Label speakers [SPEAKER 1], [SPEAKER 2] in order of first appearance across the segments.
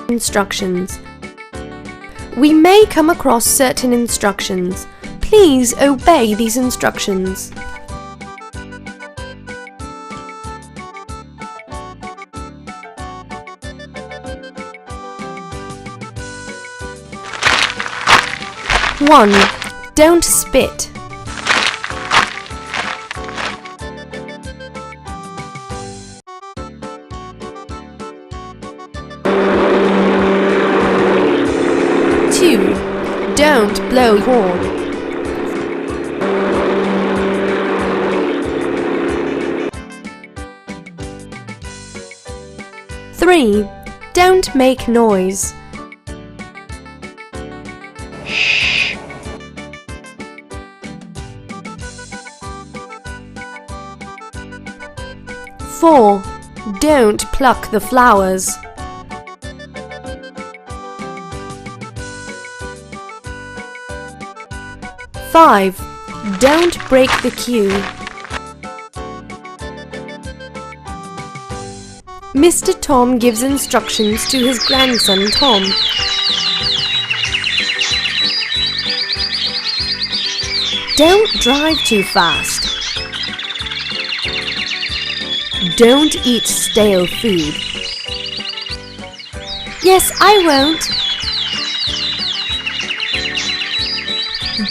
[SPEAKER 1] Instructions. We may come across certain instructions. Please obey these instructions. One, don't spit. 2. Don't blow your horn. 3. Don't make noise. 4. Don't pluck the flowers. 5. Don't break the queue. Mr. Tom gives instructions to his grandson Tom. Don't drive too fast. Don't eat stale food. Yes, I won't.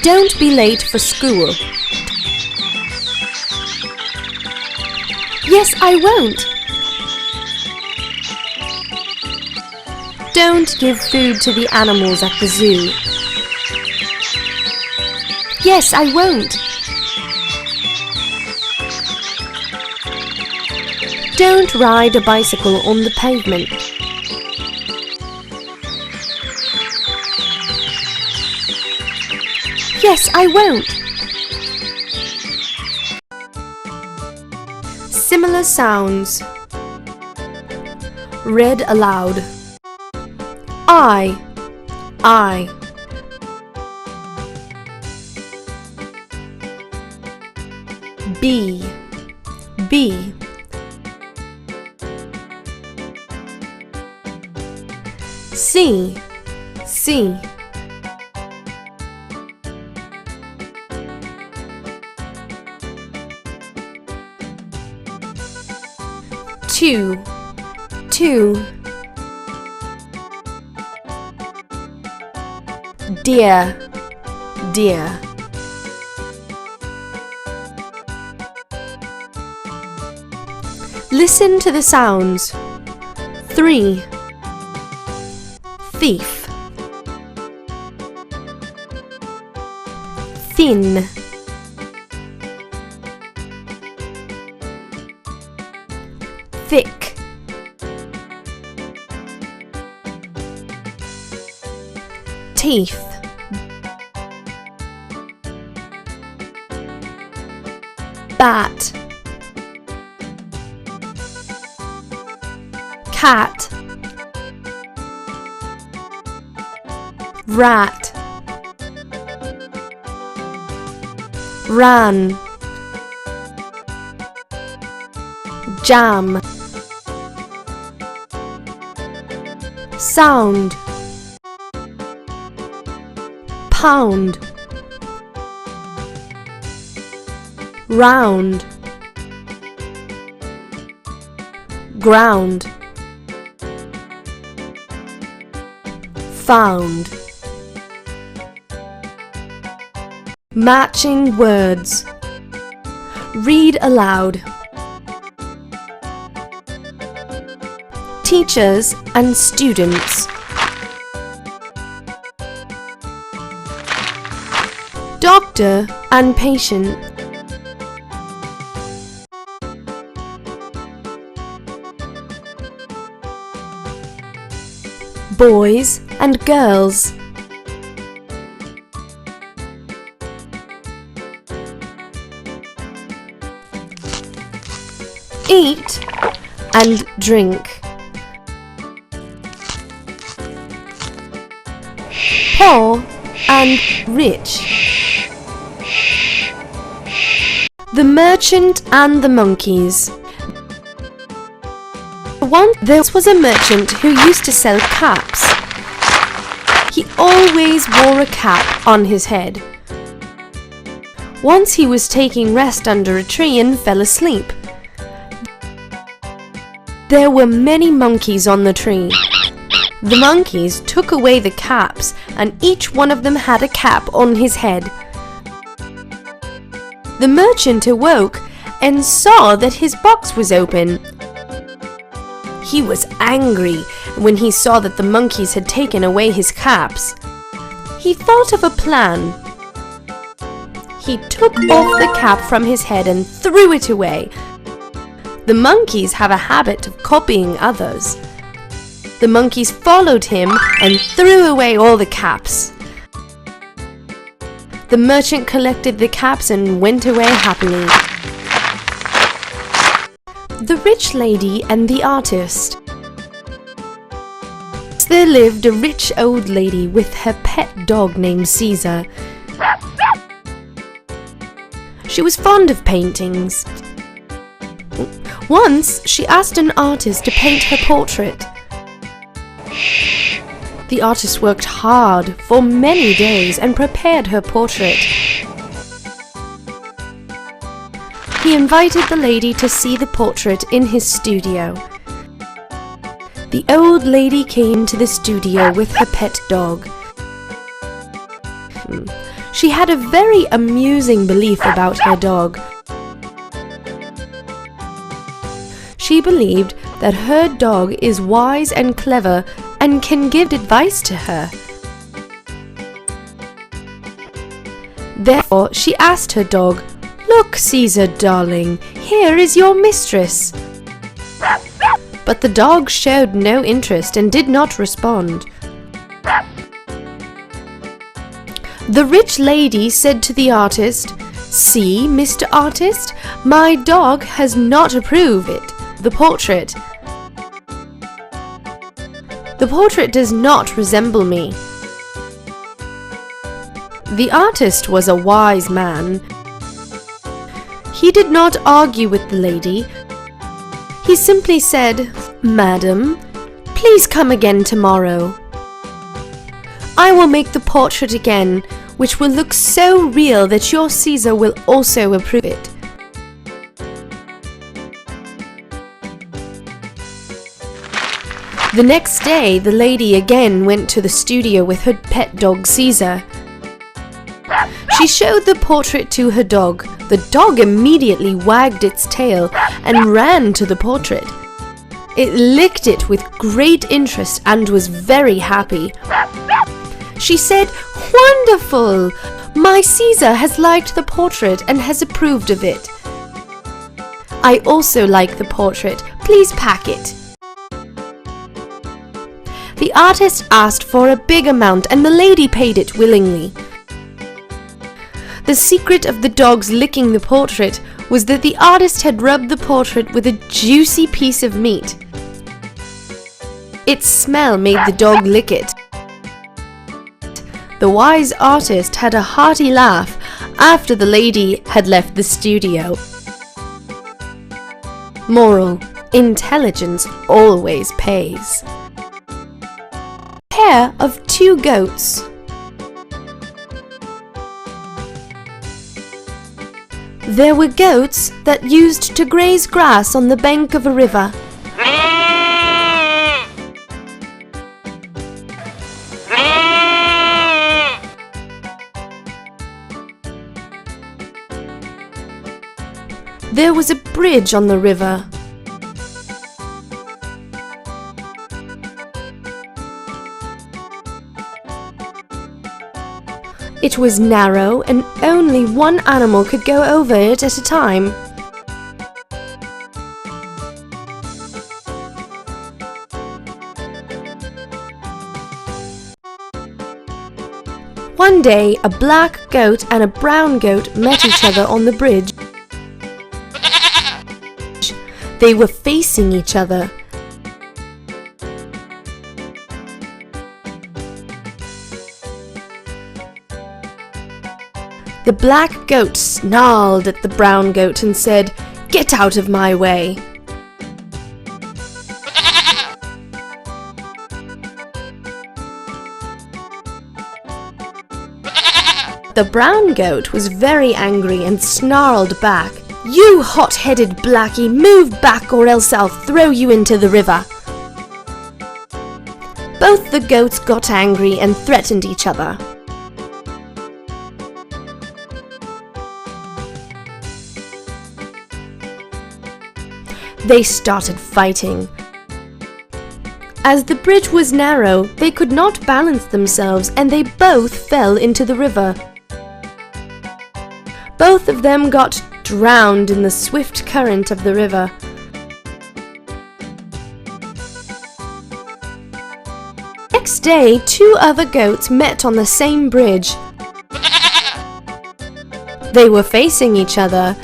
[SPEAKER 1] Don't be late for school. Yes, I won't. Don't give food to the animals at the zoo. Yes, I won't. Don't ride a bicycle on the pavement. Yes, I won't. Similar sounds. Read aloud. I. B. C. Two. Dear. Listen to the sounds. 3. Thief. Thin. Thick. Teeth. Bat. Cat. Rat. Ran. Jam. Sound. Pound. Round. Ground. Found. Matching words. Read aloud. Teachers and students. Doctor and patient. Boys and girls. Eat and drink. Poor and rich. The merchant and the monkeys. The Once there was a merchant who used to sell caps. He always wore a cap on his head. Once he was taking rest under a tree and fell asleep. There were many monkeys on the tree. The monkeys took away the caps, and each one of them had a cap on his head. The merchant awoke and saw that his box was open. He was angry when he saw that the monkeys had taken away his caps. He thought of a plan. He took off the cap from his head and threw it away. The monkeys have a habit of copying others. The monkeys followed him and threw away all the caps. The merchant collected the caps and went away happily. The Rich Lady and the Artist. There lived a rich old lady with her pet dog named Caesar. She was fond of paintings. Once, she asked an artist to paint her portrait. The artist worked hard for many days and prepared her portrait. He invited the lady to see the portrait in his studio. The old lady came to the studio with her pet dog. She had a very amusing belief about her dog. She believed that her dog is wise and clever and can give advice to her. Therefore, she asked her dog, "Look, Caesar, darling, here is your mistress." But the dog showed no interest and did not respond. The rich lady said to the artist, "See, Mr. Artist, my dog has not approved the portrait. The portrait does not resemble me." The artist was a wise man. He did not argue with the lady. He simply said, "Madam, please come again tomorrow. I will make the portrait again, which will look so real that your Caesar will also approve it." The next day, the lady again went to the studio with her pet dog Caesar. She showed the portrait to her dog. The dog immediately wagged its tail and ran to the portrait. It licked it with great interest and was very happy. She said, "Wonderful! My Caesar has liked the portrait and has approved of it. I also like the portrait. Please pack it." The artist asked for a big amount and the lady paid it willingly. The secret of the dog's licking the portrait was that the artist had rubbed the portrait with a juicy piece of meat. Its smell made the dog lick it. The wise artist had a hearty laugh after the lady had left the studio. Moral: intelligence always pays. Pair of two goats. There were goats that used to graze grass on the bank of a river. There was a bridge on the river. It was narrow and only one animal could go over it at a time. One day, a black goat and a brown goat met each other on the bridge. They were facing each other. The black goat snarled at the brown goat and said, "Get out of my way." The brown goat was very angry and snarled back, "You hot-headed blackie, move back or else I'll throw you into the river." Both the goats got angry and threatened each other. They started fighting. As the bridge was narrow, they could not balance themselves and they both fell into the river. Both of them got drowned in the swift current of the river. Next day, two other goats met on the same bridge. They were facing each other.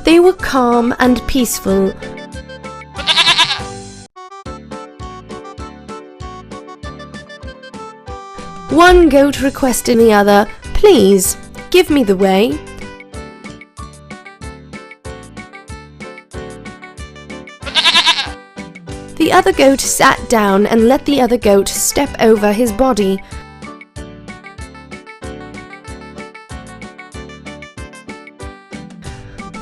[SPEAKER 1] They were calm and peaceful. One goat requested the other, "Please, give me the way." The other goat sat down and let the other goat step over his body.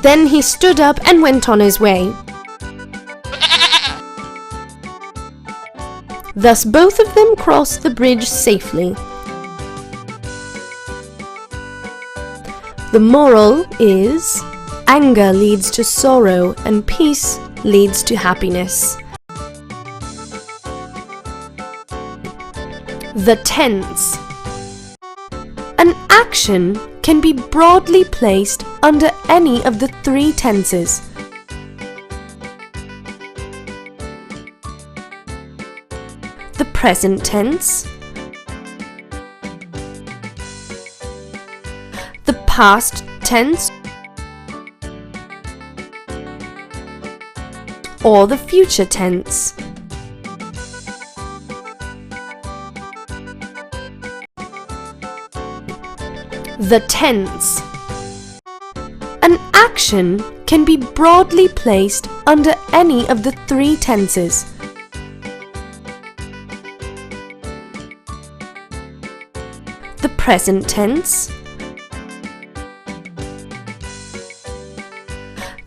[SPEAKER 1] Then he stood up and went on his way. Thus both of them crossed the bridge safely. The moral is, anger leads to sorrow and peace leads to happiness. The tense. An action can be broadly placed under any of the three tenses. The present tense, the past tense, or the future tense. The tense. An action can be broadly placed under any of the three tenses. The present tense,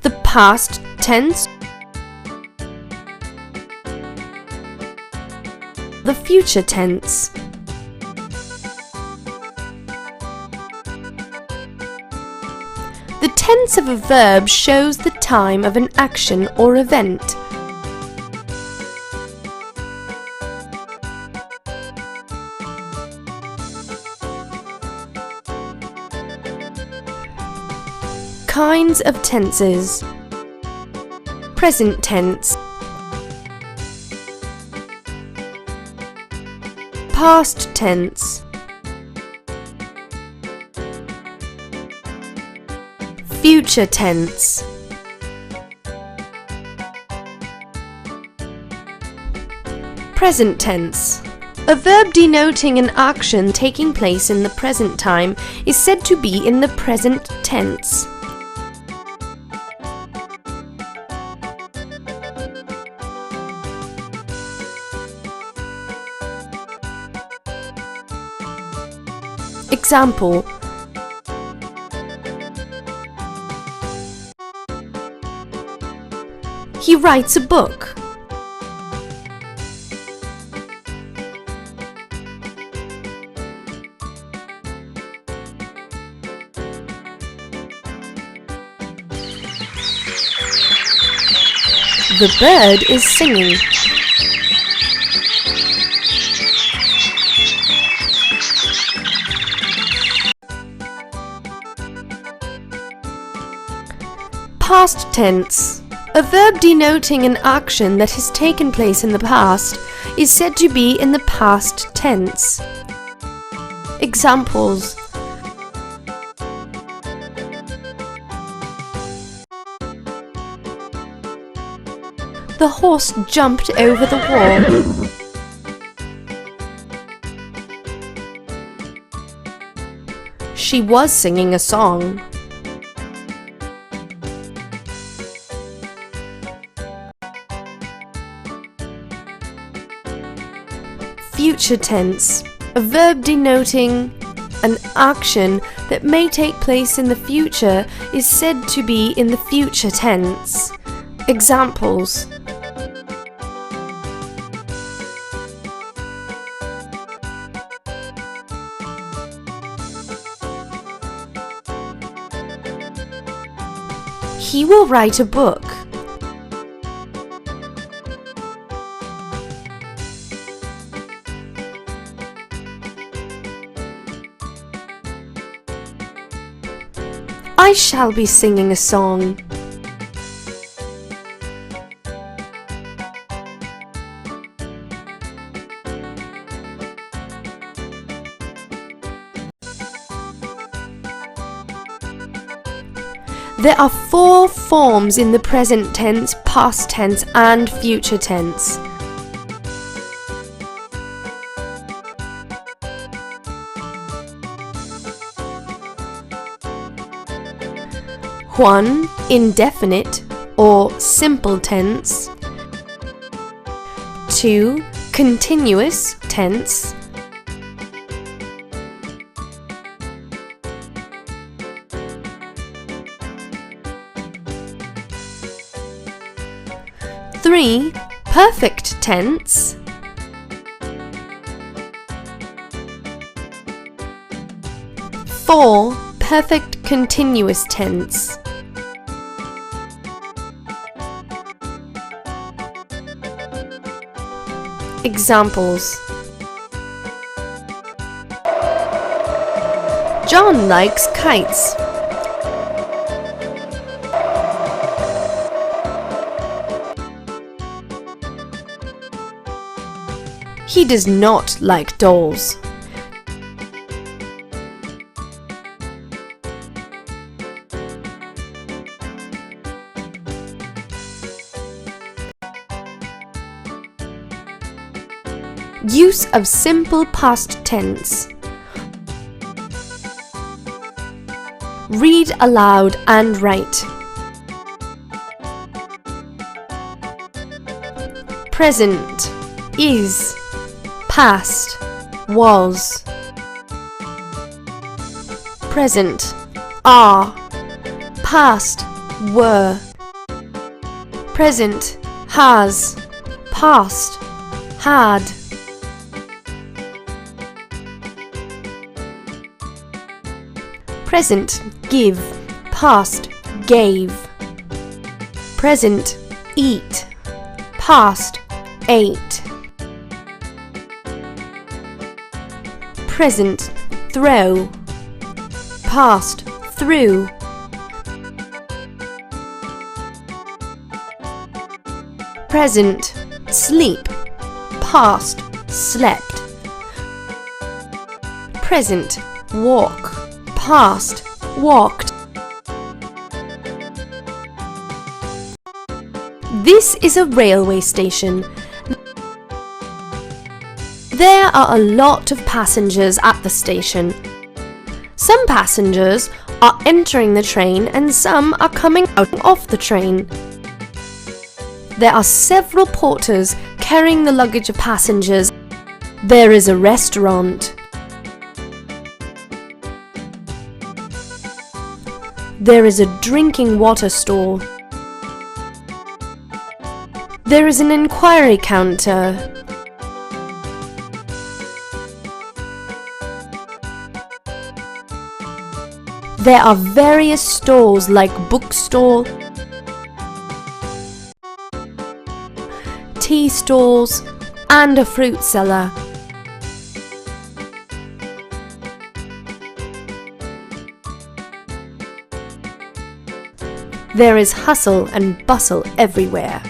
[SPEAKER 1] the past tense, the future tense. The tense of a verb shows the time of an action or event. Kinds of tenses. Present tense, past tense, future tense. Present tense. A verb denoting an action taking place in the present time is said to be in the present tense. Example: he writes a book. The bird is singing. Past tense. A verb denoting an action that has taken place in the past is said to be in the past tense. Examples: the horse jumped over the wall. She was singing a song. future tense, a verb denoting an action that may take place in the future is said to be in the future tense. Examples: he will write a book. I shall be singing a song. There are 4 forms in the present tense, past tense, and future tense. One, indefinite or simple tense. 2, continuous tense. 3, perfect tense. 4, perfect continuous tense. Examples: John likes kites. He does not like dolls. Use of simple past tense. Read aloud and write. Present, is, past, was. Present, are, past, were. Present, has, past, had. Present, give, past, gave. Present, eat, past, ate. Present, throw, past, threw. Present, sleep, past, slept. Present, walk, past, walked. This is a railway station. There are a lot of passengers at the station. Some passengers are entering the train and some are coming out of the train. There are several porters carrying the luggage of passengers. There is a restaurant. There is a drinking water stall. There is an inquiry counter. There are various stalls like bookstall, tea stalls, and a fruit cellar. There is hustle and bustle everywhere.